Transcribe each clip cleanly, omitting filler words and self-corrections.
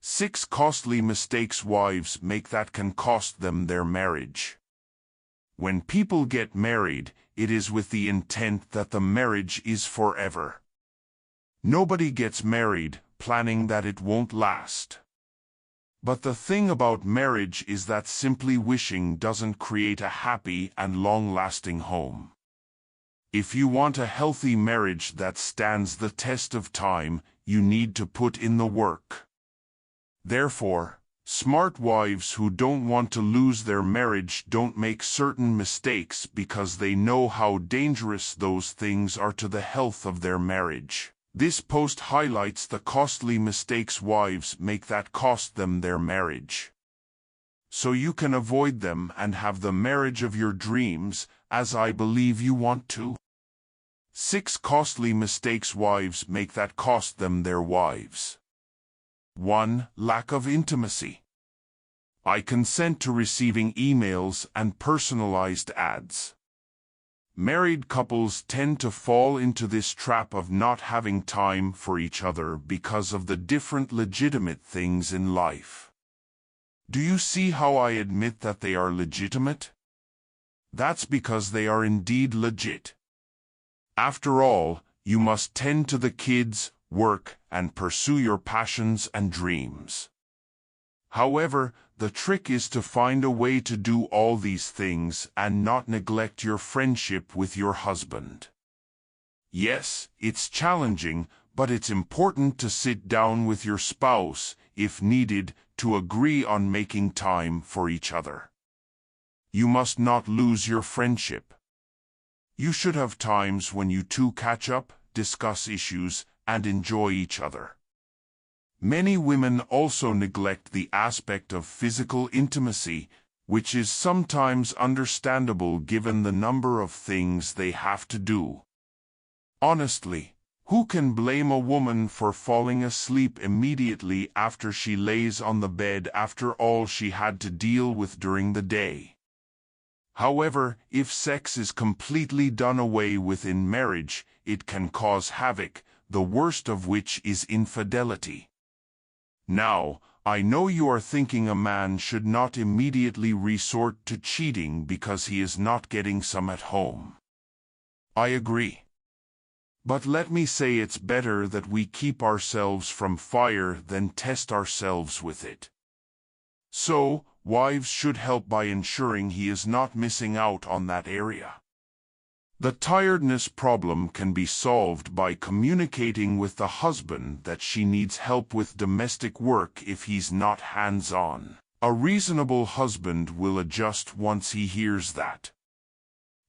6 costly mistakes wives make that can cost them their marriage. When people get married, it is with the intent that the marriage is forever. Nobody gets married planning that it won't last. But the thing about marriage is that simply wishing doesn't create a happy and long-lasting home. If you want a healthy marriage that stands the test of time, you need to put in the work. Therefore, smart wives who don't want to lose their marriage don't make certain mistakes because they know how dangerous those things are to the health of their marriage. This post highlights the costly mistakes wives make that cost them their marriage. So you can avoid them and have the marriage of your dreams, as I believe you want to. 6 costly mistakes wives make that cost them their wives. 1. Lack of intimacy. I consent to receiving emails and personalized ads. Married couples tend to fall into this trap of not having time for each other because of the different legitimate things in life. Do you see how I admit that they are legitimate? That's because they are indeed legit. After all, you must tend to the kids, work, and pursue your passions and dreams. However, the trick is to find a way to do all these things and not neglect your friendship with your husband. Yes, it's challenging, but it's important to sit down with your spouse, if needed, to agree on making time for each other. You must not lose your friendship. You should have times when you two catch up, discuss issues, and enjoy each other. Many women also neglect the aspect of physical intimacy, which is sometimes understandable given the number of things they have to do. Honestly, who can blame a woman for falling asleep immediately after she lays on the bed after all she had to deal with during the day? However, if sex is completely done away with in marriage, it can cause havoc, the worst of which is infidelity. Now, I know you are thinking a man should not immediately resort to cheating because he is not getting some at home. I agree. But let me say it's better that we keep ourselves from fire than test ourselves with it. So, wives should help by ensuring he is not missing out on that area. The tiredness problem can be solved by communicating with the husband that she needs help with domestic work if he's not hands-on. A reasonable husband will adjust once he hears that.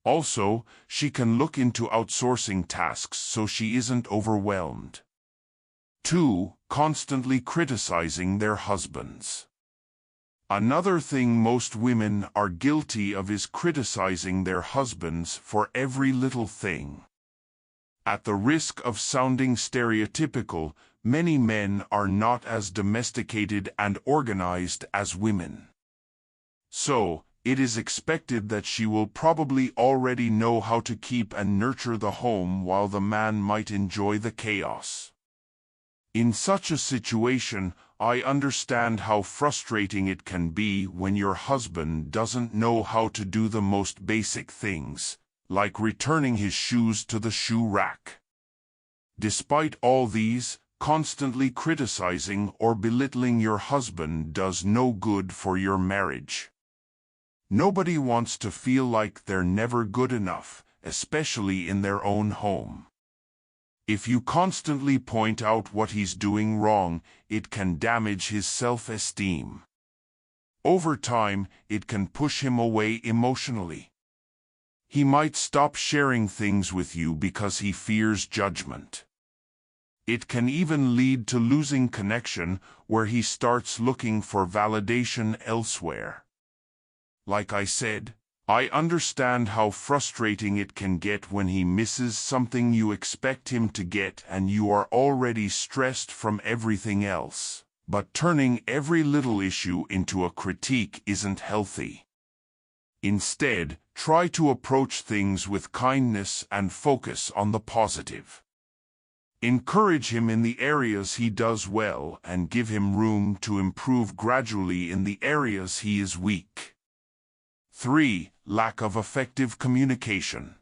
Also, she can look into outsourcing tasks so she isn't overwhelmed. 2. Constantly criticizing their husbands. Another thing most women are guilty of is criticizing their husbands for every little thing. At the risk of sounding stereotypical, many men are not as domesticated and organized as women. So, it is expected that she will probably already know how to keep and nurture the home while the man might enjoy the chaos. In such a situation, I understand how frustrating it can be when your husband doesn't know how to do the most basic things, like returning his shoes to the shoe rack. Despite all these, constantly criticizing or belittling your husband does no good for your marriage. Nobody wants to feel like they're never good enough, especially in their own home. If you constantly point out what he's doing wrong, it can damage his self-esteem. Over time, it can push him away emotionally. He might stop sharing things with you because he fears judgment. It can even lead to losing connection, where he starts looking for validation elsewhere. Like I said, I understand how frustrating it can get when he misses something you expect him to get and you are already stressed from everything else. But turning every little issue into a critique isn't healthy. Instead, try to approach things with kindness and focus on the positive. Encourage him in the areas he does well and give him room to improve gradually in the areas he is weak. 3. Lack of effective communication.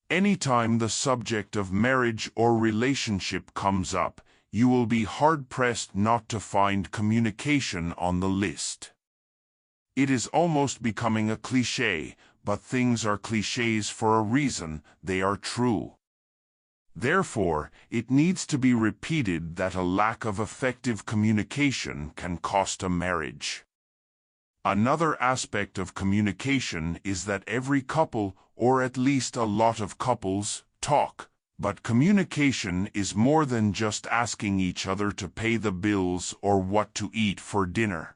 Anytime the subject of marriage or relationship comes up, you will be hard-pressed not to find communication on the list. It is almost becoming a cliché, but things are clichés for a reason, they are true. Therefore, it needs to be repeated that a lack of effective communication can cost a marriage. Another aspect of communication is that every couple, or at least a lot of couples, talk, but communication is more than just asking each other to pay the bills or what to eat for dinner.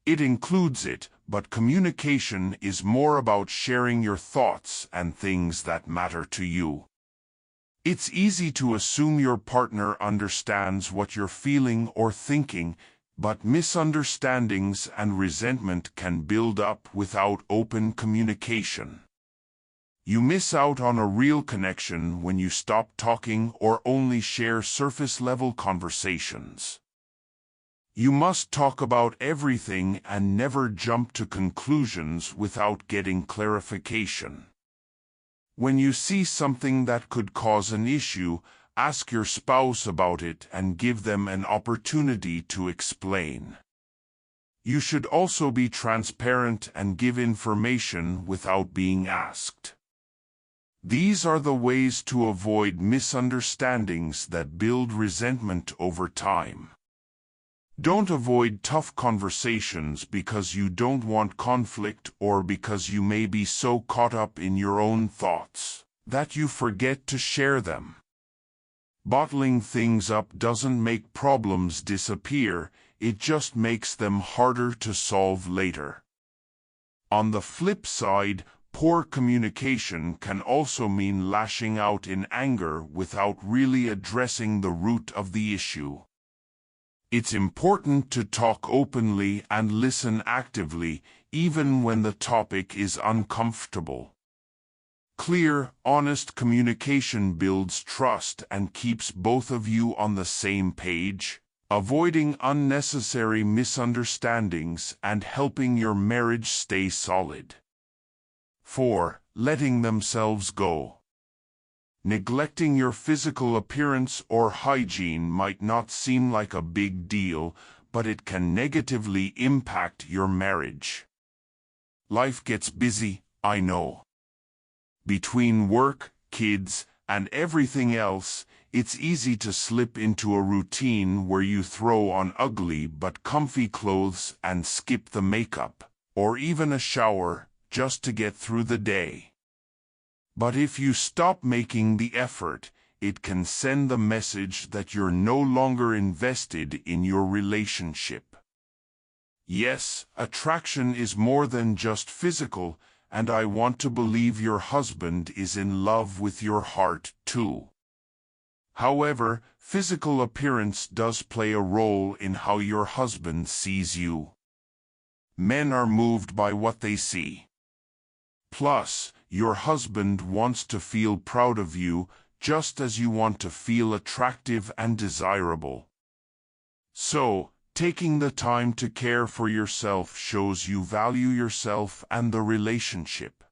It includes it, but communication is more about sharing your thoughts and things that matter to you. It's easy to assume your partner understands what you're feeling or thinking, but misunderstandings and resentment can build up without open communication. You miss out on a real connection when you stop talking or only share surface-level conversations. You must talk about everything and never jump to conclusions without getting clarification. When you see something that could cause an issue, ask your spouse about it and give them an opportunity to explain. You should also be transparent and give information without being asked. These are the ways to avoid misunderstandings that build resentment over time. Don't avoid tough conversations because you don't want conflict or because you may be so caught up in your own thoughts that you forget to share them. Bottling things up doesn't make problems disappear, it just makes them harder to solve later. On the flip side, poor communication can also mean lashing out in anger without really addressing the root of the issue. It's important to talk openly and listen actively, even when the topic is uncomfortable. Clear, honest communication builds trust and keeps both of you on the same page, avoiding unnecessary misunderstandings and helping your marriage stay solid. 4. Letting themselves go. Neglecting your physical appearance or hygiene might not seem like a big deal, but it can negatively impact your marriage. Life gets busy, I know. Between work, kids, and everything else, it's easy to slip into a routine where you throw on ugly but comfy clothes and skip the makeup, or even a shower, just to get through the day. But if you stop making the effort, it can send the message that you're no longer invested in your relationship. Yes, attraction is more than just physical, and I want to believe your husband is in love with your heart too. However, physical appearance does play a role in how your husband sees you. Men are moved by what they see. Plus, your husband wants to feel proud of you, just as you want to feel attractive and desirable. So, taking the time to care for yourself shows you value yourself and the relationship.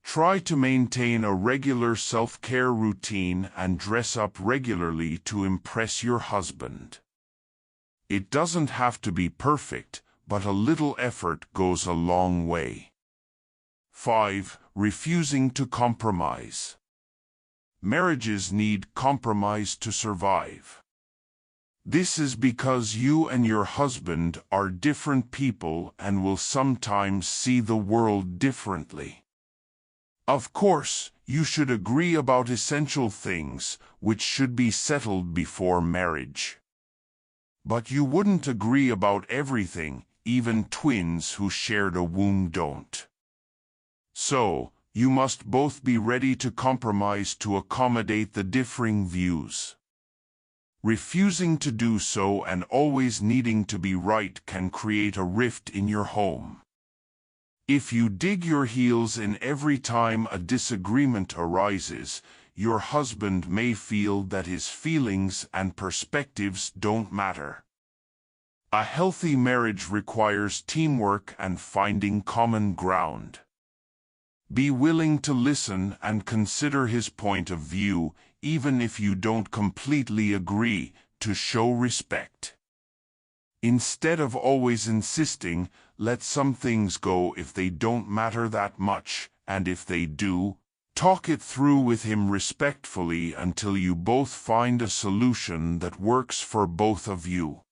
Try to maintain a regular self-care routine and dress up regularly to impress your husband. It doesn't have to be perfect, but a little effort goes a long way. 5. Refusing to compromise. Marriages need compromise to survive. This is because you and your husband are different people and will sometimes see the world differently. Of course, you should agree about essential things, which should be settled before marriage. But you wouldn't agree about everything, even twins who shared a womb don't. So, you must both be ready to compromise to accommodate the differing views. Refusing to do so and always needing to be right can create a rift in your home. If you dig your heels in every time a disagreement arises, your husband may feel that his feelings and perspectives don't matter. A healthy marriage requires teamwork and finding common ground. Be willing to listen and consider his point of view, even if you don't completely agree, to show respect. Instead of always insisting, let some things go if they don't matter that much, and if they do, talk it through with him respectfully until you both find a solution that works for both of you.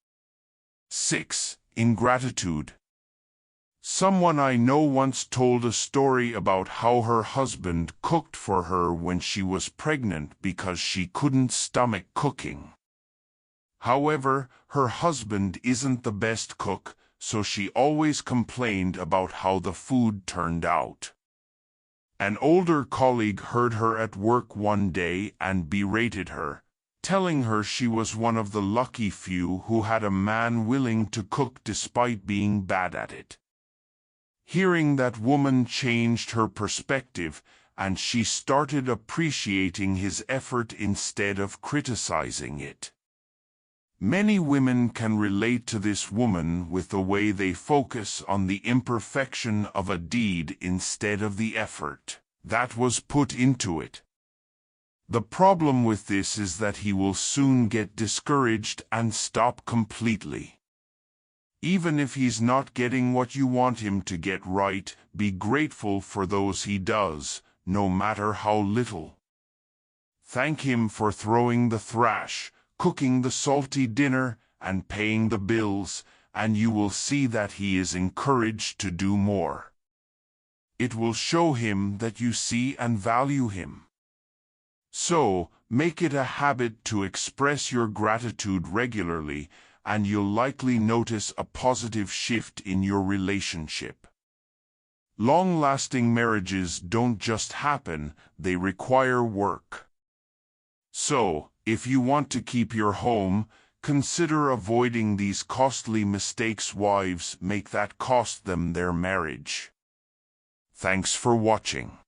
6. Ingratitude. Someone I know once told a story about how her husband cooked for her when she was pregnant because she couldn't stomach cooking. However, her husband isn't the best cook, so she always complained about how the food turned out. An older colleague heard her at work one day and berated her, telling her she was one of the lucky few who had a man willing to cook despite being bad at it. Hearing that woman changed her perspective, and she started appreciating his effort instead of criticizing it. Many women can relate to this woman with the way they focus on the imperfection of a deed instead of the effort that was put into it. The problem with this is that he will soon get discouraged and stop completely. Even if he's not getting what you want him to get right, be grateful for those he does, no matter how little. Thank him for throwing the thrash, cooking the salty dinner, and paying the bills, and you will see that he is encouraged to do more. It will show him that you see and value him. So, make it a habit to express your gratitude regularly, and you'll likely notice a positive shift in your relationship. Long-lasting marriages don't just happen, they require work. So, if you want to keep your home, consider avoiding these costly mistakes wives make that cost them their marriage. Thanks for watching.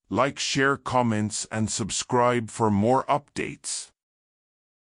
Like, share, comments, and subscribe for more updates.